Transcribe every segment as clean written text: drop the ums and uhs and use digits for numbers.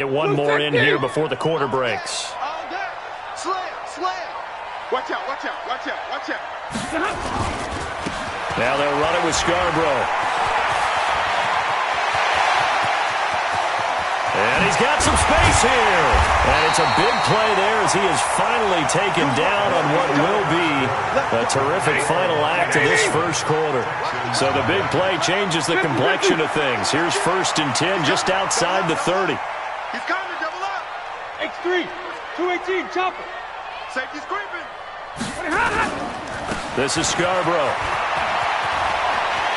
Get one more in here before the quarter breaks. Slam. Watch out. Now they'll run it with Scarborough. And he's got some space here. And it's a big play there as he is finally taken down on what will be a terrific final act of this first quarter. So the big play changes the complexion of things. Here's 1st and 10 just outside the 30. He's coming, double up. X3, 218, chopper. Safety's creeping. This is Scarborough.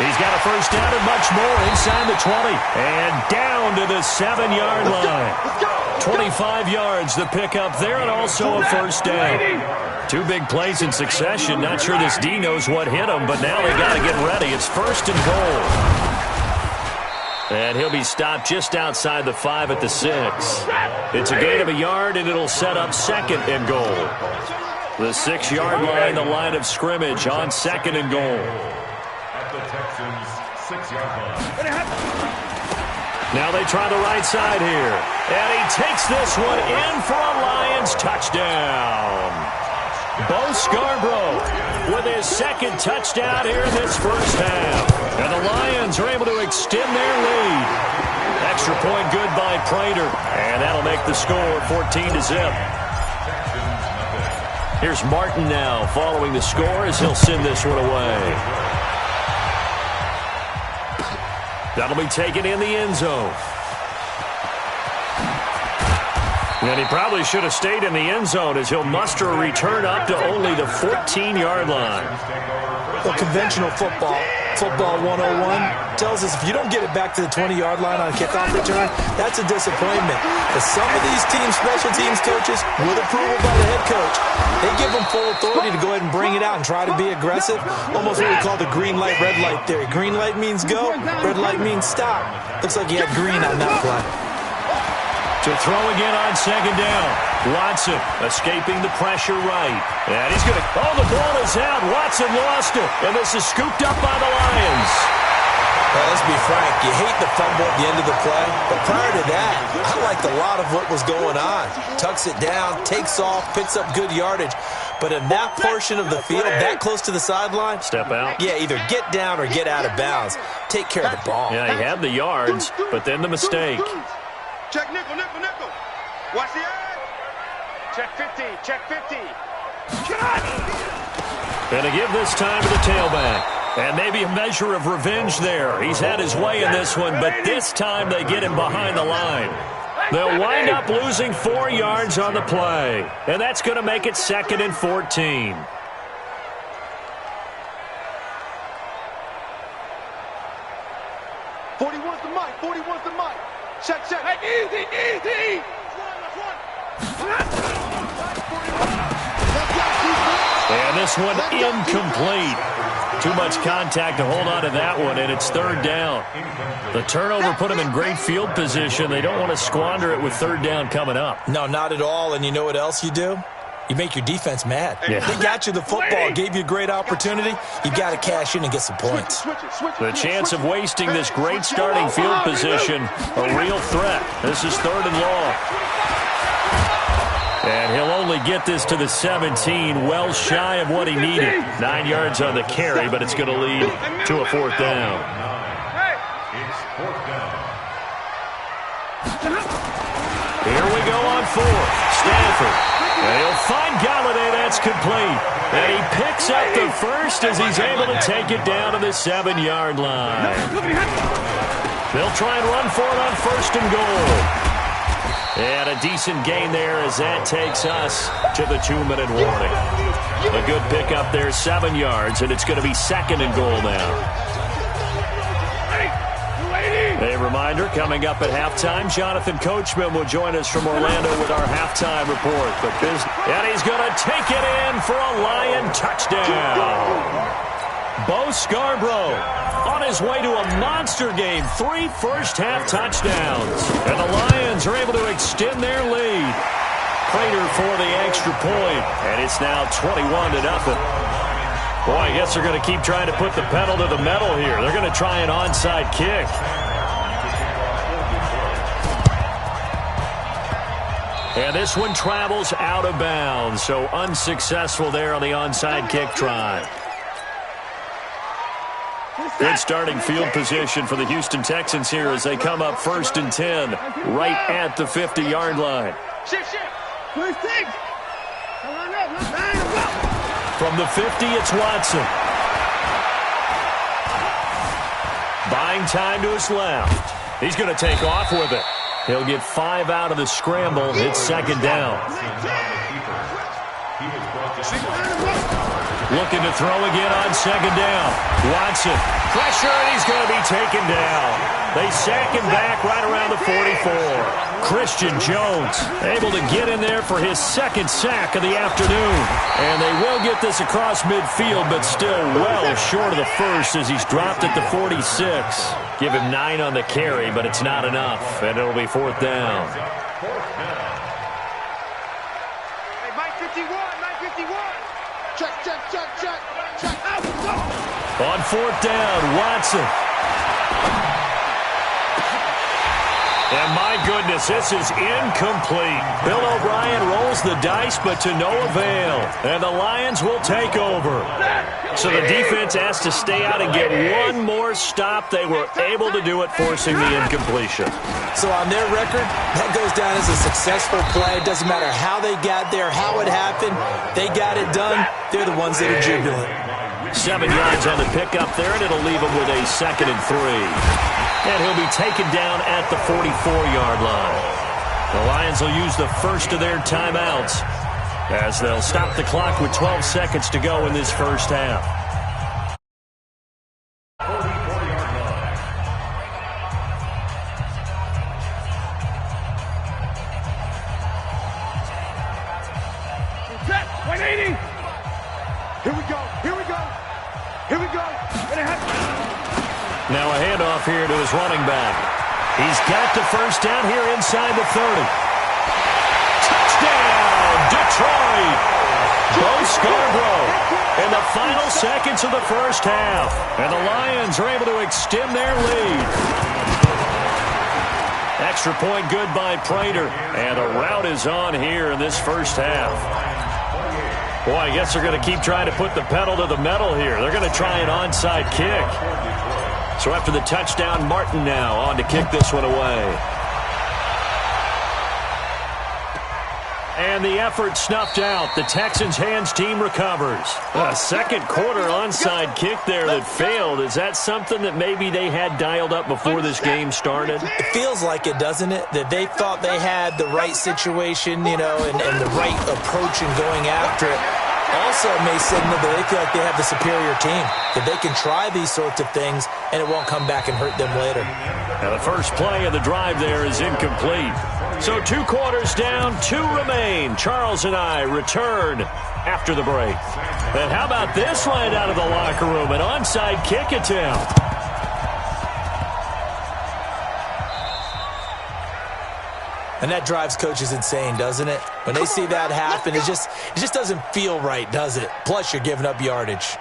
He's got a first down and much more inside the 20. And down to the 7-yard line. 25 yards the pickup there, and also a first down. 2 big plays in succession. Not sure this D knows what hit him, but now they got to get ready. It's 1st and goal. And he'll be stopped just outside the 5 at the 6. It's a gain of a yard, and it'll set up 2nd and goal. The 6-yard line, the line of scrimmage on 2nd and goal. The Texans 6-yard line. Now they try the right side here. And he takes this one in for a Lions touchdown. Bo Scarborough with his 2nd touchdown here in this first half. And the Lions are able to extend their lead. Extra point good by Prater. And that'll make the score 14-0. Here's Martin now following the score as he'll send this one away. That'll be taken in the end zone. And he probably should have stayed in the end zone as he'll muster a return up to only the 14-yard line. Well, conventional football 101, tells us if you don't get it back to the 20-yard line on a kickoff return, that's a disappointment. But some of these special teams coaches, with approval by the head coach, they give them full authority to go ahead and bring it out and try to be aggressive. Almost what we call the green light, red light theory. Green light means go, red light means stop. Looks like he had green on that play. To throw again on 2nd down. Watson escaping the pressure right. And he's going to... Oh, the ball is out. Watson lost it. And this is scooped up by the Lions. Well, let's be frank. You hate the fumble at the end of the play. But prior to that, I liked a lot of what was going on. Tucks it down, takes off, picks up good yardage. But in that portion of the field, that close to the sideline... Step out. Yeah, either get down or get out of bounds. Take care of the ball. Yeah, he had the yards, but then the mistake. Check nickel. Watch the eye. Check 50. And to give this time to the tailback. And maybe a measure of revenge there. He's had his way in this one, but this time they get him behind the line. They'll wind up losing 4 yards on the play. And that's going to make it 2nd and 14. Check. Easy. And this one incomplete. Too much contact to hold on to that one, and it's 3rd down. The turnover put them in great field position. They don't want to squander it with 3rd down coming up. No, not at all. And you know what else you do? You make your defense mad. Yeah. They got you the football, gave you a great opportunity. You got to cash in and get some points. The chance of wasting this great starting field position, a real threat. This is 3rd and long. And he'll only get this to the 17, well shy of what he needed. 9 yards on the carry, but it's going to lead to a 4th down. It's 4th down. Here we go on 4th. Stanford. And he'll find Galladay. That's complete. And he picks up the first as he's able to take it down to the 7-yard line. They'll try and run for it on 1st and goal. And a decent gain there as that takes us to the 2-minute warning. A good pickup there, 7 yards, and it's going to be 2nd and goal now. A reminder, coming up at halftime, Jonathan Coachman will join us from Orlando with our halftime report. And he's going to take it in for a Lion touchdown. Bo Scarborough on his way to a monster game. 3 first-half touchdowns. And the Lions are able to extend their lead. Prater for the extra point. And it's now 21-0. Boy, I guess they're going to keep trying to put the pedal to the metal here. They're going to try an onside kick. And this one travels out of bounds, so unsuccessful there on the onside kick try. Good starting field position for the Houston Texans here as they come up 1st and 10, right at the 50-yard line. From the 50, it's Watson. Buying time to his left. He's going to take off with it. He'll get 5 out of the scramble. It's 2nd down. Looking to throw again on 2nd down. Watson, pressure, and he's going to be taken down. They sack him back right around the 44. Christian Jones able to get in there for his 2nd sack of the afternoon. And they will get this across midfield, but still well short of the first as he's dropped at the 46. Give him 9 on the carry, but it's not enough, and it'll be 4th down. Hey, Mike 51, Mike 51. Check. On 4th down, Watson. And my goodness, this is incomplete. Bill O'Brien rolls the dice, but to no avail. And the Lions will take over. So the defense has to stay out and get one more stop. They were able to do it, forcing the incompletion. So on their record, that goes down as a successful play. It doesn't matter how they got there, how it happened. They got it done. They're the ones that are jubilant. 7 yards on the pickup there, and it'll leave him with a 2nd and 3. And he'll be taken down at the 44-yard line. The Lions will use the first of their timeouts as they'll stop the clock with 12 seconds to go in this first half. Now a handoff here to his running back. He's got the first down here inside the 30. Touchdown, Detroit! Bo Scarborough in the final seconds of the first half. And the Lions are able to extend their lead. Extra point good by Prater. And a rout is on here in this first half. Boy, I guess they're going to keep trying to put the pedal to the metal here. They're going to try an onside kick. So after the touchdown, Martin now on to kick this one away. And the effort snuffed out. The Texans' hands team recovers. A second quarter onside kick there that failed. Is that something that maybe they had dialed up before this game started? It feels like it, doesn't it? That they thought they had the right situation, you know, and the right approach in going after it. Also may signal that they feel like they have the superior team, that they can try these sorts of things and it won't come back and hurt them later. Now the first play of the drive there is incomplete. So 2 quarters down, 2 remain. Charles and I return after the break. And how about this line out of the locker room? An onside kick attempt. And that drives coaches insane, doesn't it? When they see that happen, it just doesn't feel right, does it? Plus, you're giving up yardage.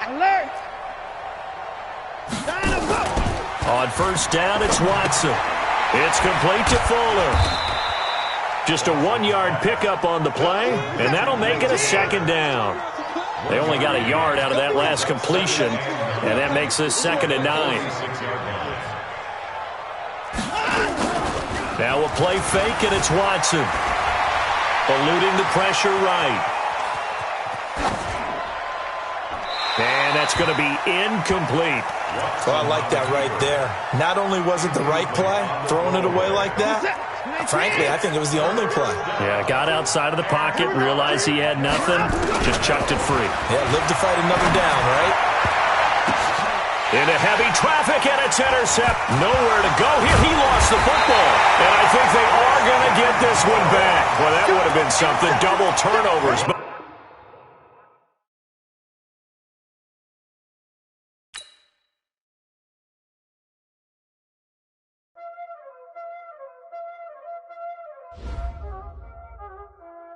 Alert! On first down, it's Watson. It's complete to Fuller. Just a 1-yard pickup on the play, and that'll make it a 2nd down. They only got a yard out of that last completion, and that makes this 2nd and 9. Now a play fake, and it's Watson. Eluding the pressure right. And that's going to be incomplete. Well, I like that right there. Not only was it the right play, throwing it away like that, frankly, I think it was the only play. Yeah, got outside of the pocket, realized he had nothing, just chucked it free. Yeah, live to fight another down, right? Into heavy traffic, and it's intercept. Nowhere to go here. He lost the football. And I think they are going to get this one back. Well, that would have been something. Double turnovers.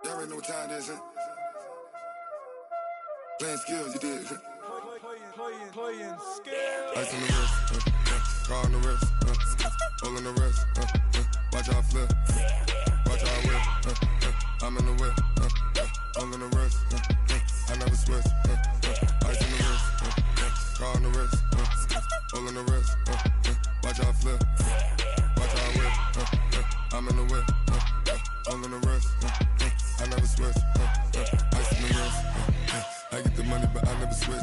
Y'all already know what time it is, huh? Playing skills, you did. Playing skill. Ice on the wrist, car on the wrist, hole in the wrist, watch how I flip, watch how I whip, I'm in the whip, hole in the wrist, I never switch, ice on the wrist, car on the wrist, hole in the wrist, watch how I flip, watch how I whip, I'm in the whip, hole in the wrist, I never switch, ice on the wrist, I get the money but I never switch.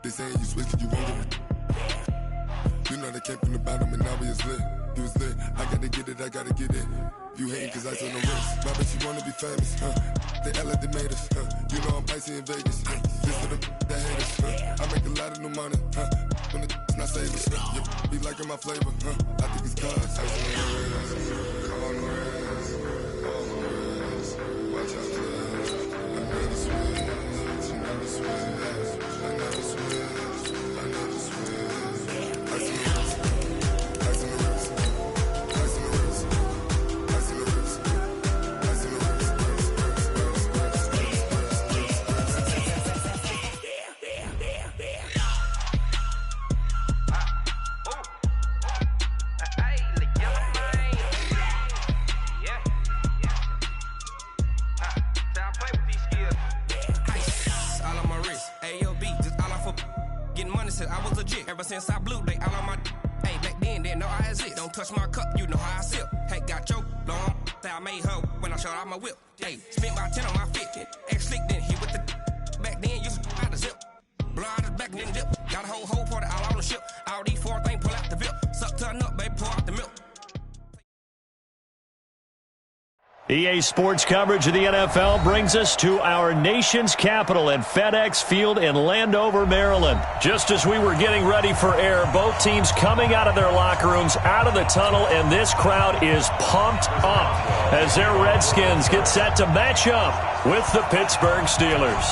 They saying you switch 'cause you won't get it. You know they came from the bottom and now we is lit. You was lit, I gotta get it, I gotta get it. You hating 'cause ice on the wrist. My bitch, you wanna be famous, They act like they made us, You know I'm icy in Vegas, This for the that hate us, I make a lot of new money, When the not savers, Be liking my flavor, I think it's cause ice on the wrist, car on the wrist, all on the wrist. Watch out, cuz I never switch, I never switch. Since I blew, they all on my hey, back then, didn't know I exist. Don't touch my cup, you know how I sip. Hey, got your long that I made her when I showed out my whip. Hey, spent about 10 on my fit. Ex slick, then hit with the back then, used to out the zip. Blow out his back, then dip. Got a whole party all on the ship. All these four things pull out the VIP. Suck, turn up, baby, pour out the milk. EA Sports coverage of the NFL brings us to our nation's capital at FedEx Field in Landover, Maryland. Just as we were getting ready for air, both teams coming out of their locker rooms, out of the tunnel, and this crowd is pumped up as their Redskins get set to match up with the Pittsburgh Steelers.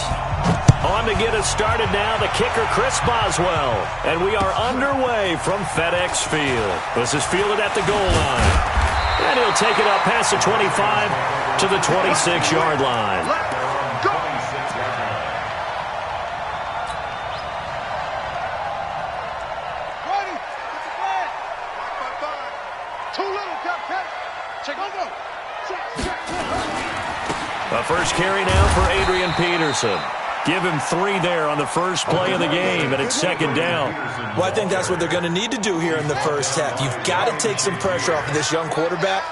On to get us started now, the kicker, Chris Boswell. And we are underway from FedEx Field. This is fielded at the goal line. And he'll take it up past the 25 to the 26-yard line. Let's go! Ready? Get the flag. 5-5. Too little, Captain. Check on go. Check. A first carry now for Adrian Peterson. Give him 3 there on the first play of the game, and it's second down. Well, I think that's what they're going to need to do here in the first half. You've got to take some pressure off of this young quarterback,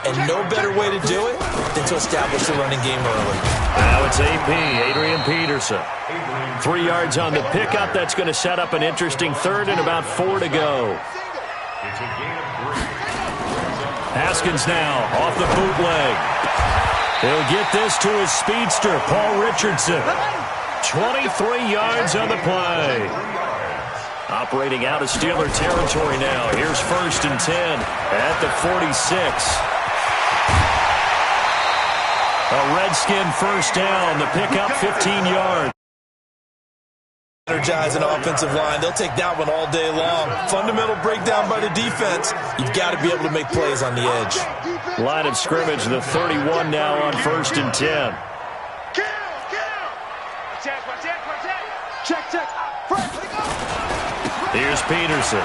and no better way to do it than to establish the running game early. Now it's AP, Adrian Peterson. 3 yards on the pickup. That's going to set up an interesting third and about 4 to go. Haskins now off the bootleg. He'll get this to his speedster, Paul Richardson. 23 yards on the play. Operating out of Steeler territory now. Here's 1st and 10 at the 46. A Redskin first down. The pickup, 15 yards. Energize an offensive line. They'll take that one all day long. Fundamental breakdown by the defense. You've got to be able to make plays on the edge. Line of scrimmage, the 31 now on 1st and 10. Check. Here's Peterson.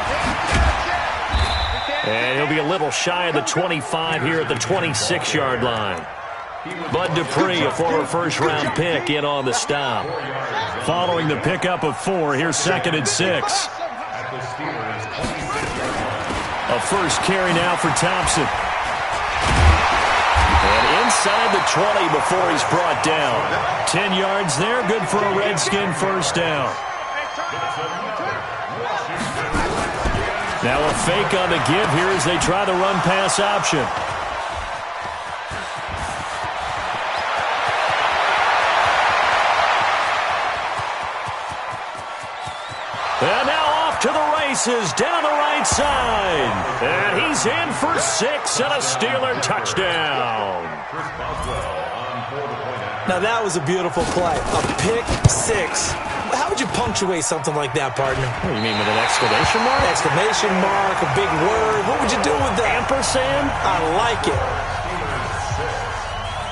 And he'll be a little shy of the 25 here at the 26-yard line. Bud Dupree, a former first-round pick, in on the stop. Following the pickup of 4, here's 2nd and 6. A first carry now for Thompson. And inside the 20 before he's brought down. 10 yards there, good for a Redskin first down. Now a fake on the give here as they try the run-pass option. And now off to the races down the right side. And he's in for 6 and a Steeler touchdown. Now that was a beautiful play. A pick 6. How would you punctuate something like that, partner? What do you mean, with an exclamation mark? Exclamation mark, a big word. What would you do with that? Ampersand? I like it.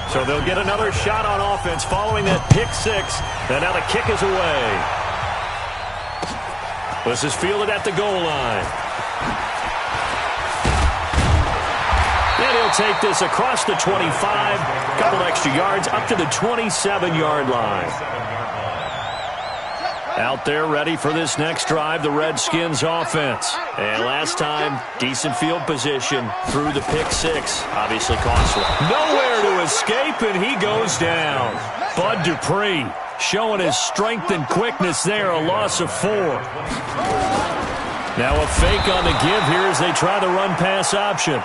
So they'll get another shot on offense following that pick 6. And now the kick is away. This is fielded at the goal line. And he'll take this across the 25, a couple extra yards up to the 27-yard line. Out there ready for this next drive, the Redskins offense. And last time, decent field position through the pick six. Obviously costly. Nowhere to escape, and he goes down. Bud Dupree showing his strength and quickness there, a loss of 4. Now a fake on the give here as they try the run-pass option.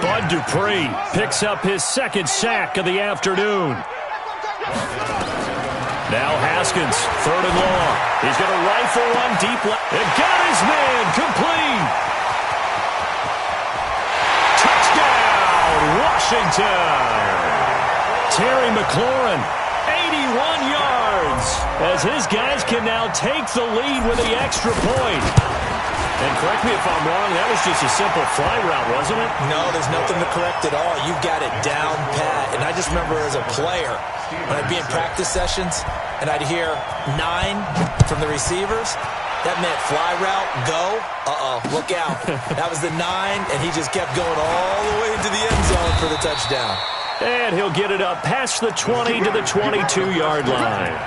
Bud Dupree picks up his second sack of the afternoon. Now Haskins, 3rd and long. He's going to rifle one deep left. And got his man complete. Touchdown, Washington. Terry McLaurin, 81 yards, as his guys can now take the lead with the extra point. And correct me if I'm wrong, that was just a simple fly route, wasn't it? No, there's nothing to correct at all. You've got it down pat. And I just remember as a player, when I'd be in practice sessions and I'd hear 9 from the receivers, that meant fly route, go, look out. That was the 9, and he just kept going all the way into the end zone for the touchdown. And he'll get it up past the 20 to the 22-yard line.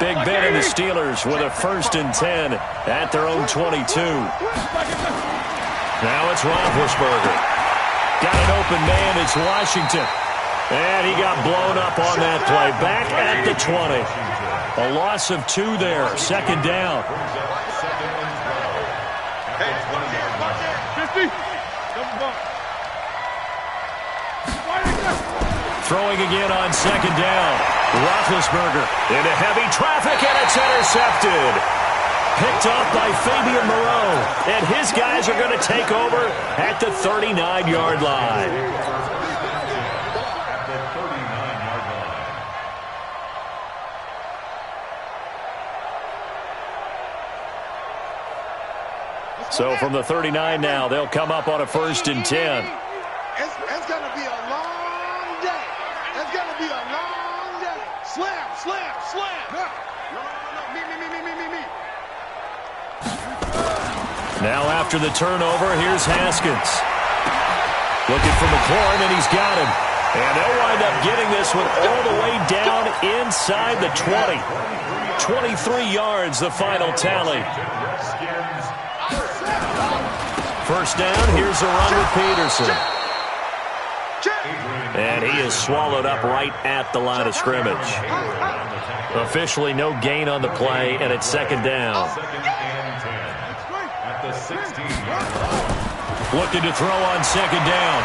Big Ben and the Steelers with a 1st and 10 at their own 22. Now it's Roethlisberger. Got an open man. It's Washington. And he got blown up on that play. Back at the 20. A loss of 2 there. 2nd down. 50. Double bump. Throwing again on 2nd down. Roethlisberger into heavy traffic, and it's intercepted. Picked up by Fabian Moreau. And his guys are going to take over at the 39-yard line. So from the 39 now, they'll come up on a 1st and 10. It's going to be a long day. It's going to be a long day. Slam, slam, slam. No, me. Now after the turnover, here's Haskins. Looking for McLaurin, and he's got him. And they'll wind up getting this one all the way down inside the 20. 23 yards, the final tally. 1st down, here's a run with Peterson. And he is swallowed up right at the line of scrimmage. Officially no gain on the play, and it's 2nd down. Looking to throw on 2nd down.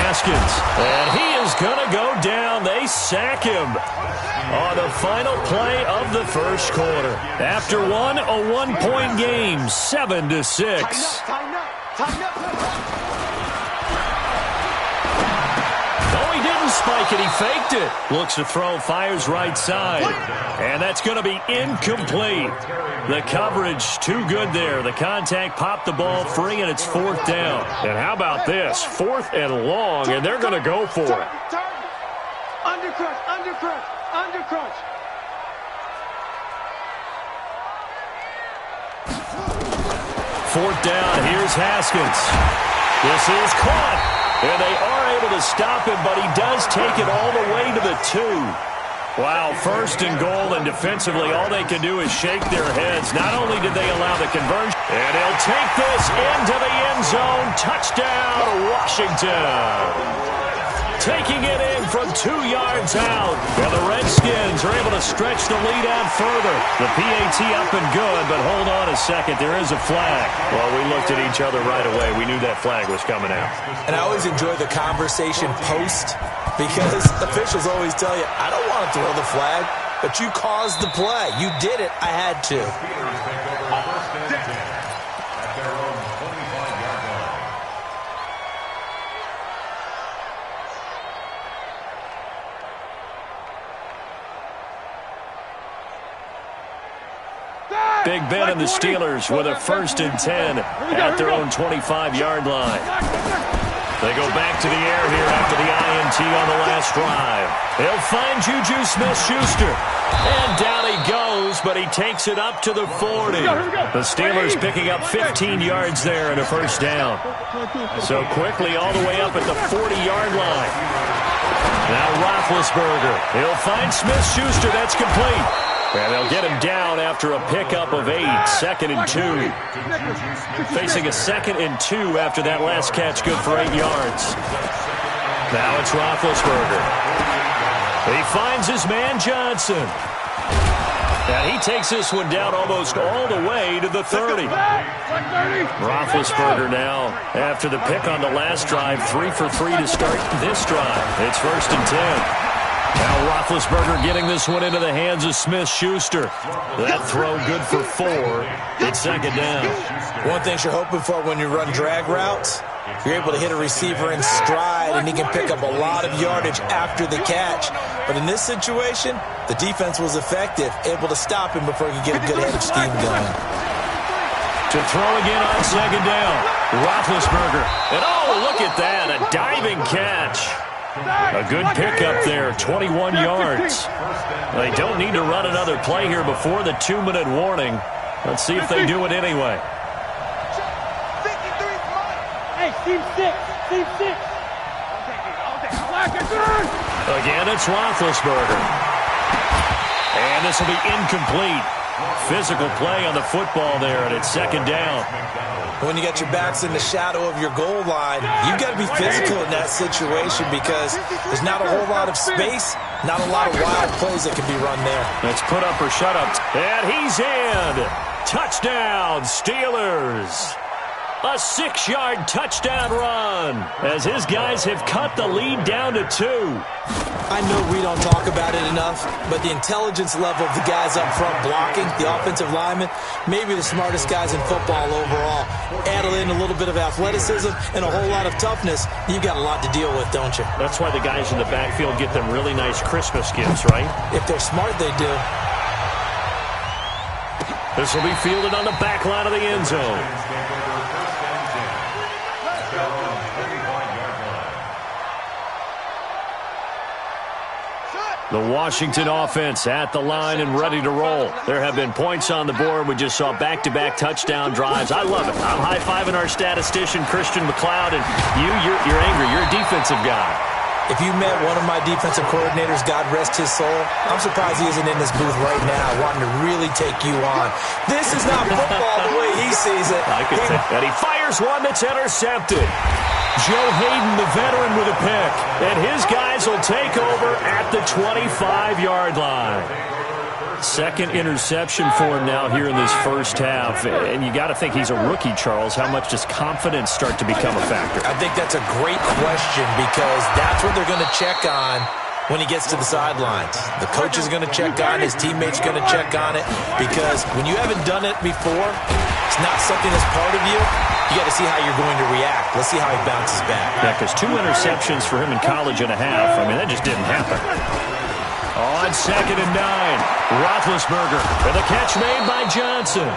Haskins. And he is going to go down. They sack him on the final play of the 1st quarter. After one, a 1-point game, 7-6. No, he didn't spike it. He faked it. Looks to throw, fires right side. And that's going to be incomplete. The coverage too good there. The contact popped the ball free, and it's 4th down. And how about this? 4th and long, and they're going to go for it. Undercrunch. 4th down, here's Haskins. This is caught, and they are able to stop him, but he does take it all the way to the 2. Wow, 1st and goal, and defensively all they can do is shake their heads. Not only did they allow the conversion, and he'll take this into the end zone. Touchdown, Washington. Taking it in from 2 yards out. And the Redskins are able to stretch the lead out further. The PAT up and good, but hold on a second. There is a flag. Well, we looked at each other right away. We knew that flag was coming out. And I always enjoy the conversation post, because officials always tell you, I don't want to throw the flag, but you caused the play. You did it. I had to. Big Ben and the Steelers with a 1st and 10 at their own 25-yard line. They go back to the air here after the INT on the last drive. He'll find Juju Smith-Schuster. And down he goes, but he takes it up to the 40. The Steelers picking up 15 yards there and a first down. So quickly all the way up at the 40-yard line. Now Roethlisberger. He'll find Smith-Schuster. That's complete. And they'll get him down after a pickup of 8, 2nd and 2. Facing a 2nd and 2 after that last catch, good for 8 yards. Now it's Roethlisberger. He finds his man Johnson. And he takes this one down almost all the way to the 30. Roethlisberger now, after the pick on the last drive, 3 for 3 to start this drive. It's 1st and 10. Now Roethlisberger getting this one into the hands of Smith-Schuster. That throw good for 4. It's 2nd down. One thing you're hoping for when you run drag routes, you're able to hit a receiver in stride, and he can pick up a lot of yardage after the catch. But in this situation, the defense was effective, able to stop him before he could get a good head of steam going. To throw again on 2nd down. Roethlisberger. And oh, look at that, a diving catch. A good pickup there, 21 yards. They don't need to run another play here before the 2-minute warning. Let's see if they do it anyway. Hey, team 6. Team 6. Again, it's Roethlisberger. And this will be incomplete. Physical play on the football there, and it's 2nd down. When you got your backs in the shadow of your goal line, you've got to be physical in that situation because there's not a whole lot of space, not a lot of wild plays that can be run there. Let's put up or shut up. And he's in. Touchdown, Steelers. A 6-yard touchdown run as his guys have cut the lead down to 2. I know we don't talk about it enough, but the intelligence level of the guys up front blocking, the offensive linemen, maybe the smartest guys in football overall. Add in a little bit of athleticism and a whole lot of toughness, you've got a lot to deal with, don't you? That's why the guys in the backfield get them really nice Christmas gifts, right? If they're smart, they do. This will be fielded on the back line of the end zone. The Washington offense at the line and ready to roll. There have been points on the board. We just saw back-to-back touchdown drives. I love it. I'm high-fiving our statistician, Christian McLeod, and you're angry. You're a defensive guy. If you met one of my defensive coordinators, God rest his soul, I'm surprised he isn't in this booth right now wanting to really take you on. This is not football the way he sees it. I could take that. He fires one that's intercepted. Joe Hayden, the veteran, with a pick. And his guys will take over at the 25-yard line. 2nd interception for him now here in this first half. And you got to think he's a rookie, Charles. How much does confidence start to become a factor? I think that's a great question because that's what they're going to check on when he gets to the sidelines. The coach is going to check on it. His teammates going to check on it because when you haven't done it before, it's not something that's part of you. You got to see how you're going to react. Let's see how he bounces back. Yeah, because 2 interceptions for him in college and a half. I mean, that just didn't happen. On 2nd and 9, Roethlisberger. And the catch made by Johnson.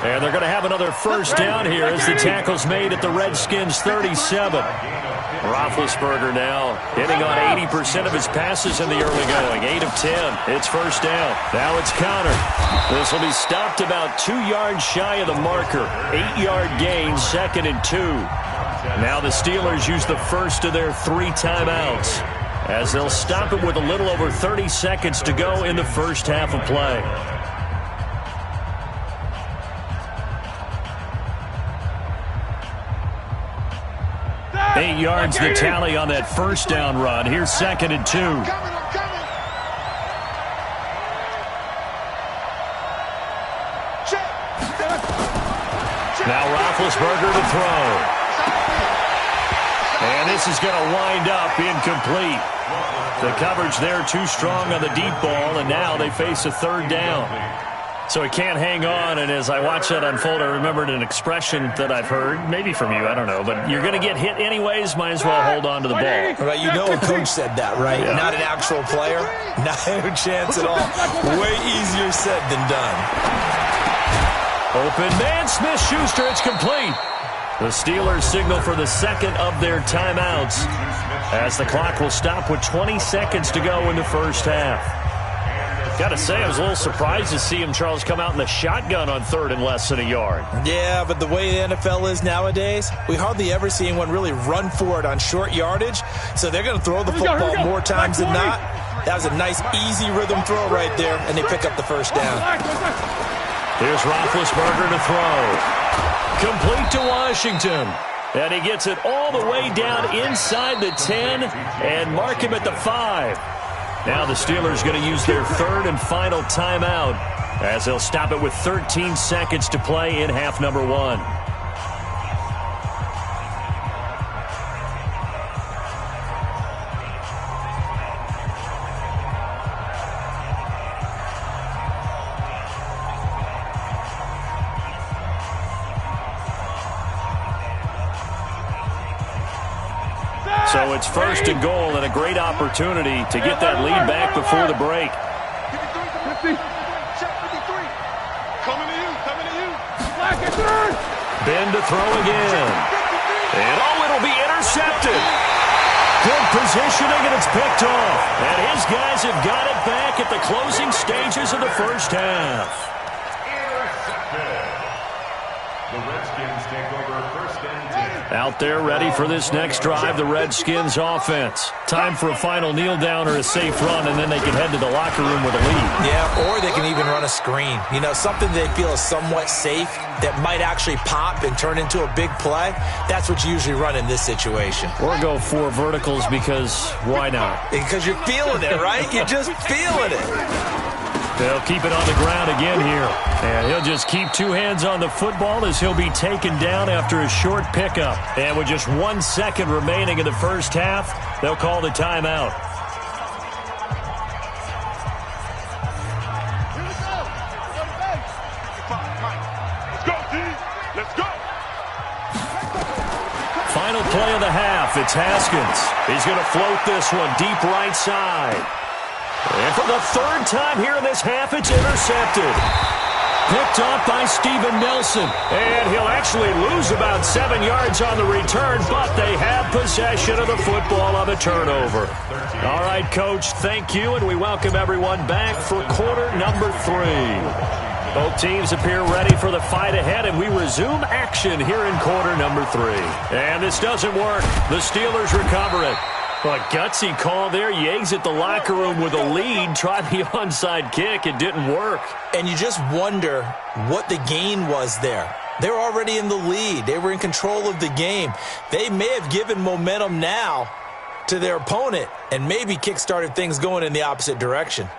And they're going to have another first down here as the tackle's made at the Redskins' 37. Roethlisberger now hitting on 80% of his passes in the early going. 8 of 10. It's first down. Now it's counter. This will be stopped about 2 yards shy of the marker. 8-yard gain, 2nd and 2. Now the Steelers use the first of their 3 timeouts as they'll stop it with a little over 30 seconds to go in the first half of play. Eight yards the tally on that first down run. Here's 2nd and 2. Now Roethlisberger to throw. And this is going to wind up incomplete. The coverage there too strong on the deep ball, and now they face a 3rd down. So he can't hang on, and as I watch that unfold, I remembered an expression that I've heard, maybe from you, I don't know, but you're going to get hit anyways, might as well hold on to the ball. Right, you know a coach said that, right? Yeah. Not an actual player. Not a chance at all. Way easier said than done. Open man, Smith-Schuster, it's complete. The Steelers signal for the second of their timeouts as the clock will stop with 20 seconds to go in the first half. Got to say, I was a little surprised to see him, Charles, come out in the shotgun on third and less than a yard. Yeah, but the way the NFL is nowadays, we hardly ever see anyone really run for it on short yardage. So they're going to throw the football more times than not. That was a nice, easy rhythm throw right there, and they pick up the first down. Here's Roethlisberger to throw. Complete to Washington. And he gets it all the way down inside the 10 and mark him at the 5. Now the Steelers going to use their third and final timeout as they'll stop it with 13 seconds to play in half number 1. So it's first and goal and a great opportunity to get that lead back before the break. 53. Coming to you. Ben to throw again. And it'll be intercepted. Good positioning, and it's picked off. And his guys have got it back at the closing stages of the first half. The Redskins take over first and 10. Out there ready for this next drive, the Redskins offense. Time for a final kneel down or a safe run, and then they can head to the locker room with a lead. Yeah, or they can even run a screen. You know, something they feel is somewhat safe that might actually pop and turn into a big play. That's what you usually run in this situation. Or go 4 verticals because why not? Because you're feeling it, right? You're just feeling it. They'll keep it on the ground again here. And he'll just keep 2 hands on the football as he'll be taken down after a short pickup. And with just 1 second remaining in the first half, they'll call the timeout. Let's go. Final play of the half, it's Haskins. He's going to float this one deep right side. And for the third time here in this half, it's intercepted. Picked off by Steven Nelson. And he'll actually lose about 7 yards on the return, but they have possession of the football on the turnover. All right, Coach, thank you, and we welcome everyone back for quarter number 3. Both teams appear ready for the fight ahead, and we resume action here in quarter number 3. And this doesn't work. The Steelers recover it. Well, a gutsy call there. You exit the locker room with a lead. Try the onside kick. It didn't work. And you just wonder what the gain was there. They're already in the lead. They were in control of the game. They may have given momentum now to their opponent and maybe kick-started things going in the opposite direction.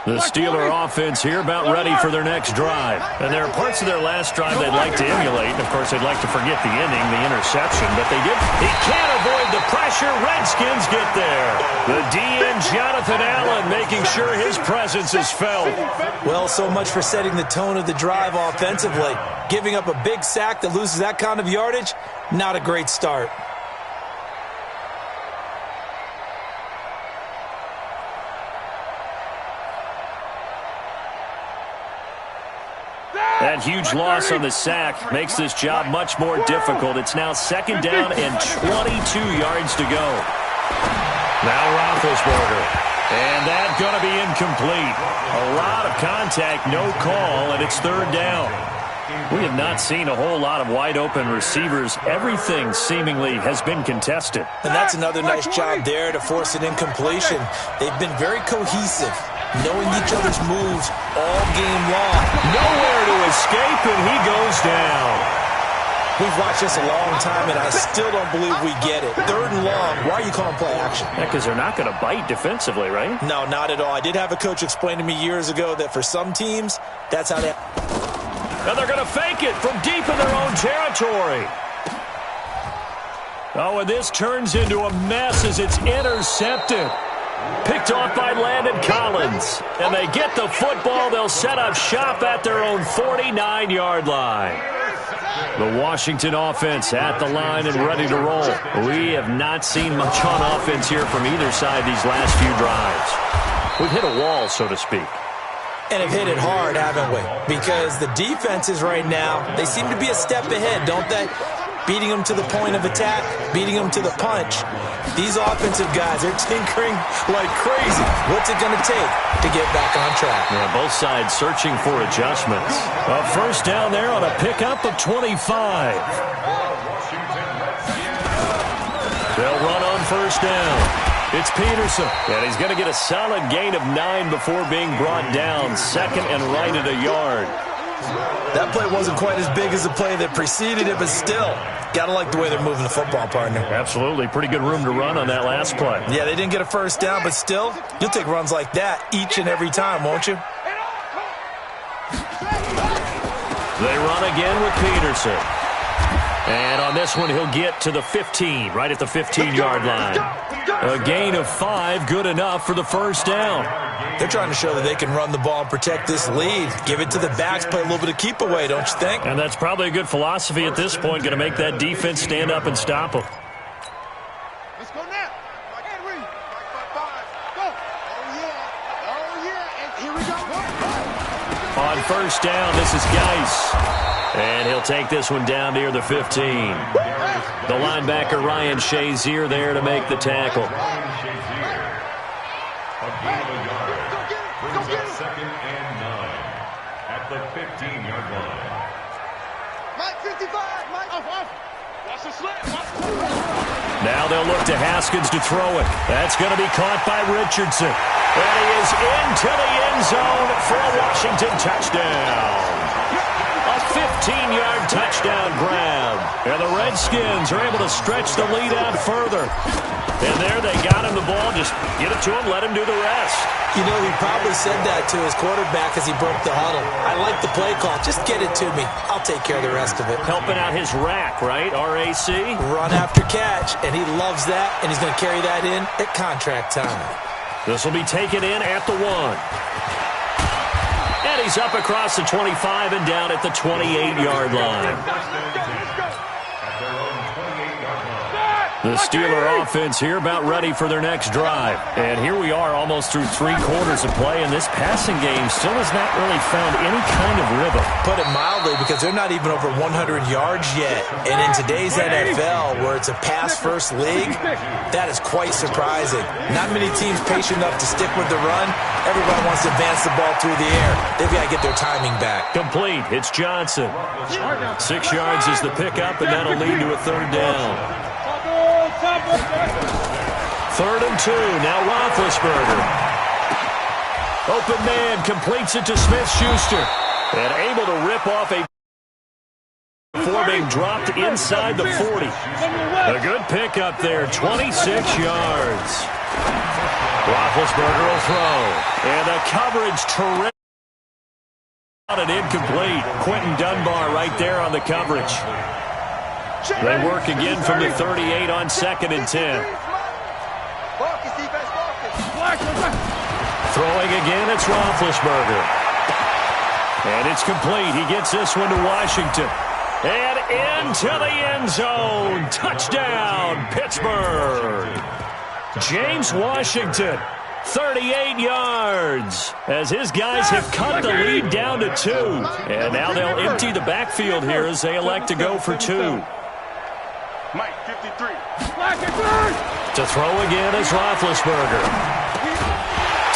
The Steeler offense here about ready for their next drive. And there are parts of their last drive they'd like to emulate. And, of course, they'd like to forget the ending, the interception. But they did. He can't avoid the pressure. Redskins get there. The DN, Jonathan Allen, making sure his presence is felt. Well, so much for setting the tone of the drive offensively. Giving up a big sack that loses that kind of yardage, not a great start. That huge loss on the sack makes this job much more difficult. It's now second down and 22 yards to go. Now Roethlisberger. And that's going to be incomplete. A lot of contact, no call, and it's third down. We have not seen a whole lot of wide-open receivers. Everything seemingly has been contested. And that's another nice job there to force an incompletion. They've been very cohesive, knowing each other's moves all game long. Nowhere to escape, and he goes down. We've watched this a long time, and I still don't believe we get it. Third and long, why are you calling play action? Yeah, because they're not going to bite defensively, right? No, not at all. I did have a coach explain to me years ago that for some teams, that's how they... And they're going to fake it from deep in their own territory. Oh, and this turns into a mess as it's intercepted. Picked off by Landon Collins. And they get the football. They'll set up shop at their own 49-yard line. The Washington offense at the line and ready to roll. We have not seen much on offense here from either side these last few drives. We've hit a wall, so to speak. And have hit it hard, haven't we? Because the defenses right now, they seem to be a step ahead, don't they? Beating them to the point of attack, beating them to the punch. These offensive guys, they're tinkering like crazy. What's it going to take to get back on track? Yeah, both sides searching for adjustments. A first down there on a pickup of 25. They'll run on first down. It's Peterson, and he's going to get a solid gain of 9 before being brought down. Second and right at a yard. That play wasn't quite as big as the play that preceded it, but still, got to like the way they're moving the football, partner. Absolutely. Pretty good room to run on that last play. Yeah, they didn't get a first down, but still, you'll take runs like that each and every time, won't you? They run again with Peterson. And on this one, he'll get to the 15, right at the 15-yard line. A gain of 5, good enough for the first down. They're trying to show that they can run the ball and protect this lead. Give it to the backs, play a little bit of keep away, don't you think? And that's probably a good philosophy at this point, going to make that defense stand up and stop them. Let's go now. Henry. Go. Oh, yeah. And here we go. On first down, this is Geis. And he'll take this one down near the 15. The linebacker, Ryan Shazier, there to make the tackle. A gain of a yard brings up second and 9 at the 15-yard line. Mike 55. Mike off. Watch the slip. Now they'll look to Haskins to throw it. That's going to be caught by Richardson. And he is into the end zone for a Washington touchdown. 15-yard touchdown grab. And the Redskins are able to stretch the lead out further. And there they got him the ball. Just get it to him, let him do the rest. You know, he probably said that to his quarterback as he broke the huddle. I like the play call. Just get it to me. I'll take care of the rest of it. Helping out his rack, right? R-A-C? Run after catch. And he loves that, and he's going to carry that in at contract time. This will be taken in at the 1. And he's up across the 25 and down at the 28-yard line. The Steeler offense here about ready for their next drive. And here we are almost through 3 quarters of play, and this passing game still has not really found any kind of rhythm. Put it mildly, because they're not even over 100 yards yet. And in today's NFL, where it's a pass-first league, that is quite surprising. Not many teams patient enough to stick with the run. Everybody wants to advance the ball through the air. They've got to get their timing back. Complete. It's Johnson. 6 yards is the pickup, and that'll lead to a third down. 3rd and 2. Now Roethlisberger. Open man completes it to Smith-Schuster. And able to rip off a before being dropped inside the 40. A good pickup there. 26 yards. Roethlisberger will throw. And the coverage terrific. And incomplete. Quentin Dunbar right there on the coverage. They work again from the 38 on 2nd and 10. Throwing again, it's Roethlisberger. And it's complete. He gets this one to Washington. And into the end zone. Touchdown, Pittsburgh. James Washington, 38 yards, as his guys have cut the lead down to 2. And now they'll empty the backfield here as they elect to go for 2. Mike 53. To throw again is Roethlisberger.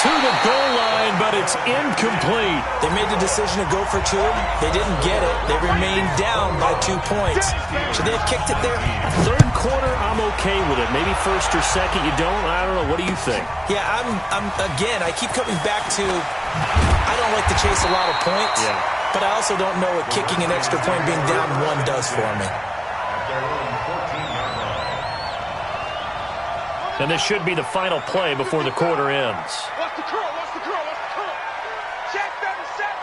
To the goal line, but it's incomplete. They made the decision to go for 2. They didn't get it. They remained down by 2 points. Should they have kicked it there? 3rd quarter, I'm okay with it. Maybe 1st or 2nd, you don't? I don't know. What do you think? Yeah, again, I keep coming back to I don't like to chase a lot of points, but I also don't know what kicking an extra point being down 1 does for me. And this should be the final play before the quarter ends. Watch the curl. Check 37.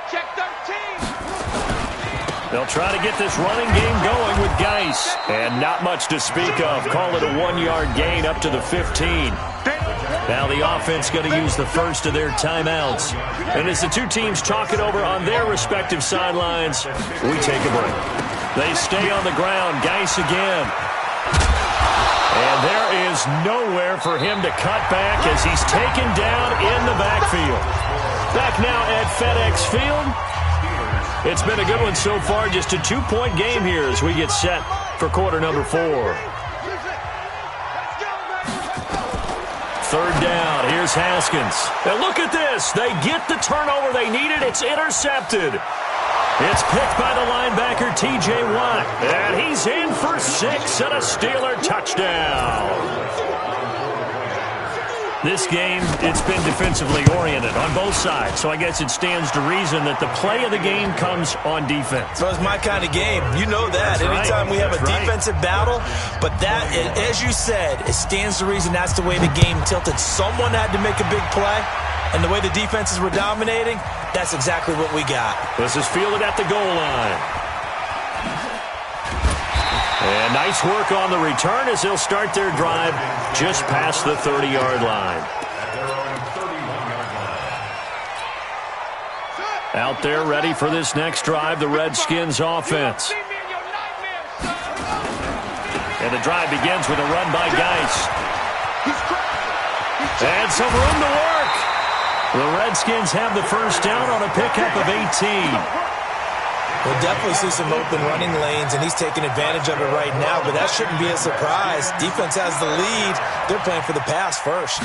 Check 13. They'll try to get this running game going with Geis. And not much to speak of. Call it a 1-yard gain up to the 15. Now the offense going to use the first of their timeouts. And as the 2 teams talk it over on their respective sidelines, we take a break. They stay on the ground. Geis again. And there is nowhere for him to cut back as he's taken down in the backfield. Back now at FedEx Field. It's been a good one so far. Just a 2-point game here as we get set for quarter number 4. Third down. Here's Haskins. And look at this. They get the turnover they needed. It's intercepted. It's picked by the linebacker, T.J. Watt. And he's in for 6 and a Steeler touchdown. This game, it's been defensively oriented on both sides, so I guess it stands to reason that the play of the game comes on defense. So it's my kind of game. You know that. Anytime we have a defensive battle, but that, as you said, it stands to reason that's the way the game tilted. Someone had to make a big play, and the way the defenses were dominating, that's exactly what we got. This is fielded at the goal line. And nice work on the return as they'll start their drive just past the 30-yard line. Out there ready for this next drive, the Redskins offense. And the drive begins with a run by Geis. And some room to work. The Redskins have the first down on a pickup of 18. We'll definitely see some open running lanes, and he's taking advantage of it right now, but that shouldn't be a surprise. Defense has the lead. They're playing for the pass first.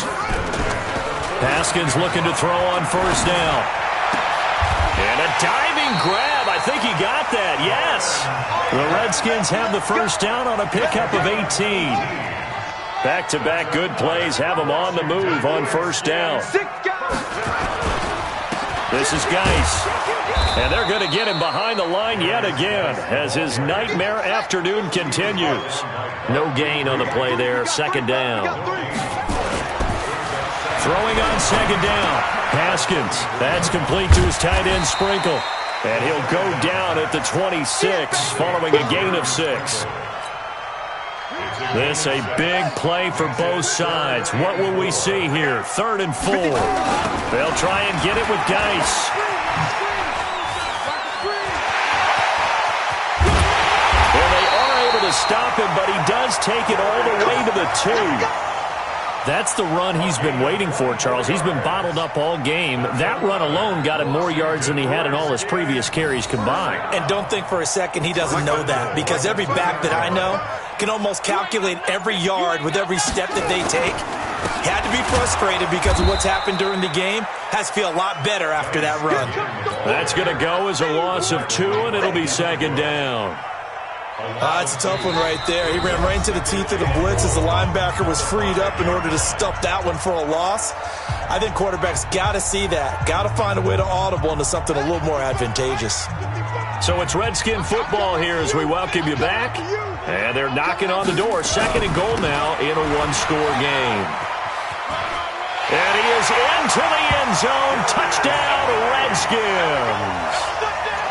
Haskins looking to throw on first down. And a diving grab. I think he got that, yes. The Redskins have the first down on a pickup of 18. Back-to-back good plays have them on the move on first down. This is Geis. And they're going to get him behind the line yet again as his nightmare afternoon continues. No gain on the play there. Second down. Throwing on second down. Haskins. That's complete to his tight end Sprinkle. And he'll go down at the 26 following a gain of 6. This a big play for both sides. What will we see here? 3rd and 4. They'll try and get it with Geis. To stop him, but he does take it all the way to the 2. That's the run he's been waiting for, Charles. He's been bottled up all game. That run alone got him more yards than he had in all his previous carries combined. And don't think for a second he doesn't know that, because every back that I know can almost calculate every yard with every step that they take. He had to be frustrated because of what's happened during the game. Has to feel a lot better after that run. That's going to go as a loss of 2, and it'll be second down. It's a tough one right there. He ran right into the teeth of the blitz as the linebacker was freed up in order to stuff that one for a loss. I think quarterbacks got to see that. Got to find a way to audible into something a little more advantageous. So it's Redskin football here as we welcome you back. And they're knocking on the door. 2nd and goal now in a 1-score game. And he is into the end zone. Touchdown, Redskins.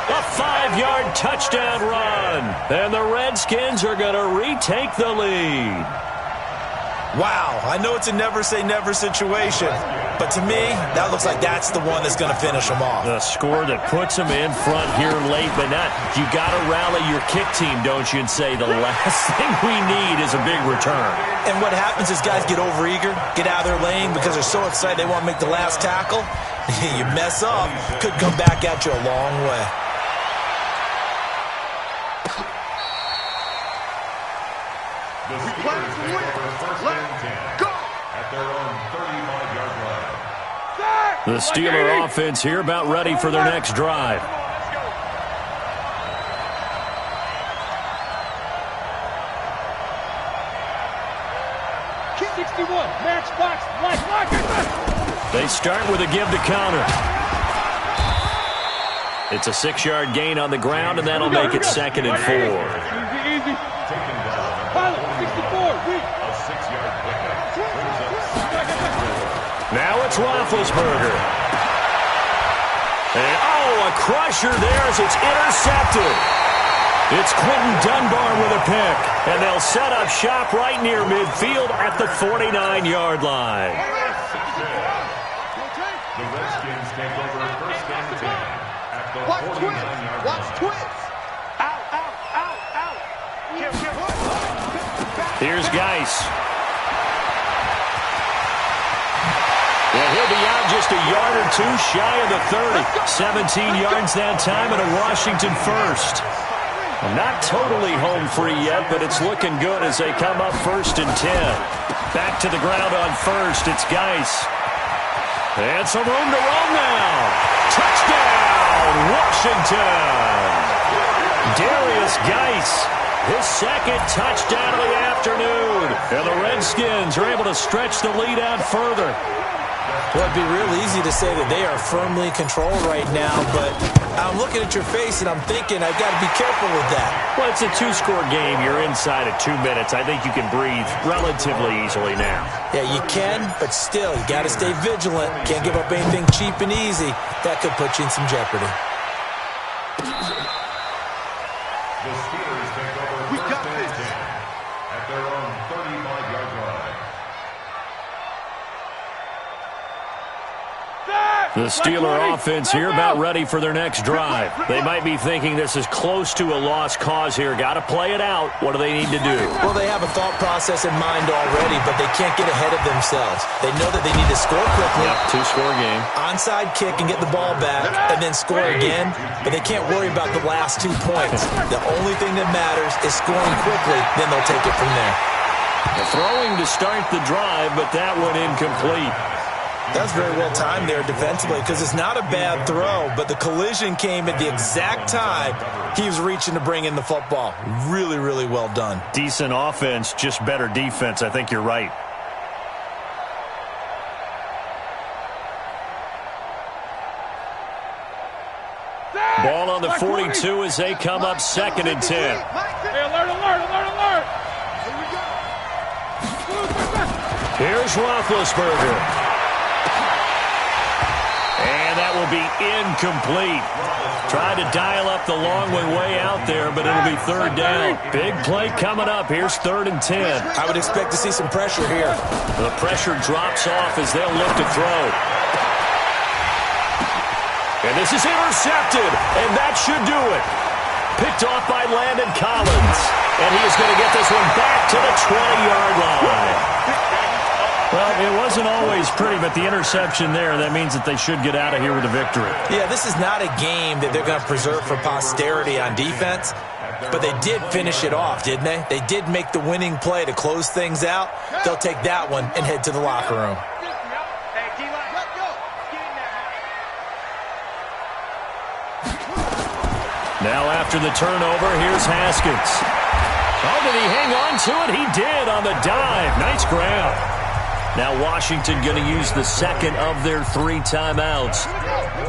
A 5-yard touchdown run. And the Redskins are going to retake the lead. Wow, I know it's a never-say-never situation, but to me, that looks like that's the one that's going to finish them off. The score that puts them in front here late, but not. You got to rally your kick team, don't you, and say the last thing we need is a big return. And what happens is guys get overeager, get out of their lane because they're so excited they want to make the last tackle. You mess up, could come back at you a long way. The Steelers take over first and 10 at their own 35-yard line. The Steeler offense here about ready for their next drive. They start with a give to counter. It's a 6-yard gain on the ground, and that'll make it 2nd and 4. Now it's Roethlisberger. And, a crusher there as it's intercepted. It's Quentin Dunbar with a pick. And they'll set up shop right near midfield at the 49-yard line. The Redskins take over first and 10 at the 49-yard line. Watch twins. Out. Here's Geis. And he'll be out just a yard or two shy of the 30. 17 yards that time and a Washington first. Not totally home free yet, but it's looking good as they come up 1st and 10. Back to the ground on first. It's Geis. And some room to roam now. Touchdown, Washington. Darius Geis, his second touchdown of the afternoon. And the Redskins are able to stretch the lead out further. Well, it'd be real easy to say that they are firmly in control right now, but I'm looking at your face and I'm thinking I've got to be careful with that. Well, it's a 2-score game. You're inside of 2 minutes. I think you can breathe relatively easily now. Yeah, you can, but still, you got to stay vigilant. Can't give up anything cheap and easy. That could put you in some jeopardy. The Steelers take over first and 10 at their own 35-yard line. The Steeler offense here about ready for their next drive. They might be thinking this is close to a lost cause here. Got to play it out. What do they need to do? Well, they have a thought process in mind already, but they can't get ahead of themselves. They know that they need to score quickly. Yep, 2-score game. Onside kick and get the ball back and then score again, but they can't worry about the last 2 points. The only thing that matters is scoring quickly, then they'll take it from there. Throwing to start the drive, but that one incomplete. That's very well timed there defensively because it's not a bad throw, but the collision came at the exact time he was reaching to bring in the football. Really, really well done. Decent offense, just better defense. I think you're right. Ball on the 42 as they come up 2nd and 10. Hey, alert, alert, alert, alert. Here's Roethlisberger. And that will be incomplete. Tried to dial up the long way out there, but it'll be 3rd down. Big play coming up. Here's 3rd and 10. I would expect to see some pressure here. The pressure drops off as they'll look to throw. And this is intercepted, and that should do it. Picked off by Landon Collins. And he is going to get this one back to the 20-yard line. Well, it wasn't always pretty, but the interception there, that means that they should get out of here with a victory. Yeah, this is not a game that they're going to preserve for posterity on defense, but they did finish it off, didn't they? They did make the winning play to close things out. They'll take that one and head to the locker room. Now after the turnover, here's Haskins. Oh, did he hang on to it? He did on the dive. Nice grab. Now Washington going to use the second of their 3 timeouts.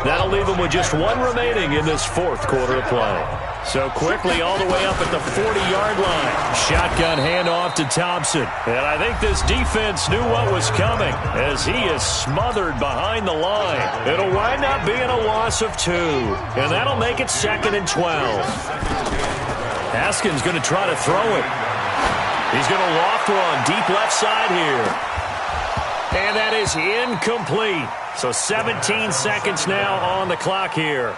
That'll leave them with just 1 remaining in this 4th quarter of play. So quickly all the way up at the 40-yard line. Shotgun handoff to Thompson. And I think this defense knew what was coming as he is smothered behind the line. It'll wind up being a loss of 2. And that'll make it 2nd and 12. Haskins going to try to throw it. He's going to loft one deep left side here. And that is incomplete. So 17 seconds now on the clock here.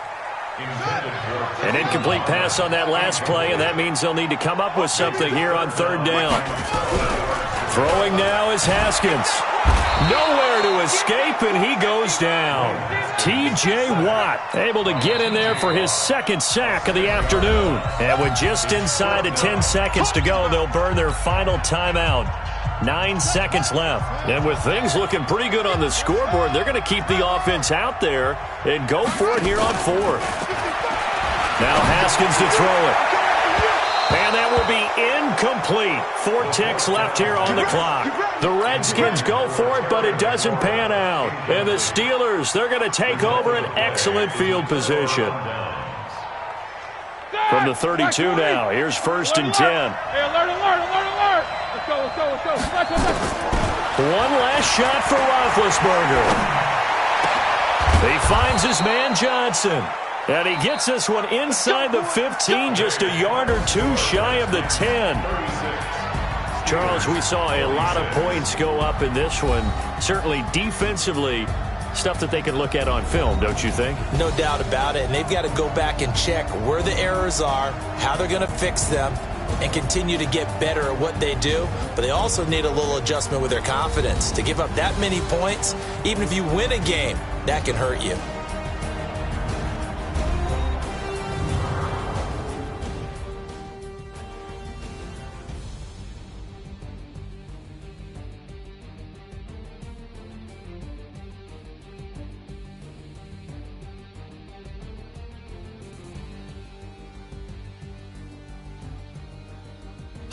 An incomplete pass on that last play, and that means they'll need to come up with something here on 3rd down. Throwing now is Haskins. Nowhere to escape, and he goes down. T.J. Watt able to get in there for his 2nd sack of the afternoon. And with just inside of 10 seconds to go, they'll burn their final timeout. 9 seconds left. And with things looking pretty good on the scoreboard, they're going to keep the offense out there and go for it here on 4th. Now Haskins to throw it. And that will be incomplete. 4 ticks left here on the clock. The Redskins go for it, but it doesn't pan out. And the Steelers, they're going to take over an excellent field position. From the 32 now, here's 1st and 10. Hey, alert, alert, alert, alert. Let's go, let's go, let's go. Let's go. One last shot for Roethlisberger. He finds his man Johnson. And he gets this one inside the 15, just a yard or 2 shy of the 10. Charles, we saw a lot of points go up in this one. Certainly defensively, stuff that they can look at on film, don't you think? No doubt about it. And they've got to go back and check where the errors are, how they're going to fix them. and continue to get better at what they do, but they also need a little adjustment with their confidence. To give up that many points, even if you win a game, that can hurt you.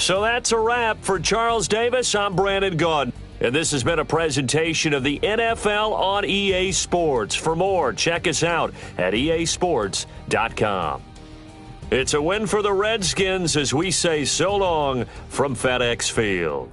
So that's a wrap. For Charles Davis, I'm Brandon Gaudin. And this has been a presentation of the NFL on EA Sports. For more, check us out at easports.com. It's a win for the Redskins as we say so long from FedEx Field.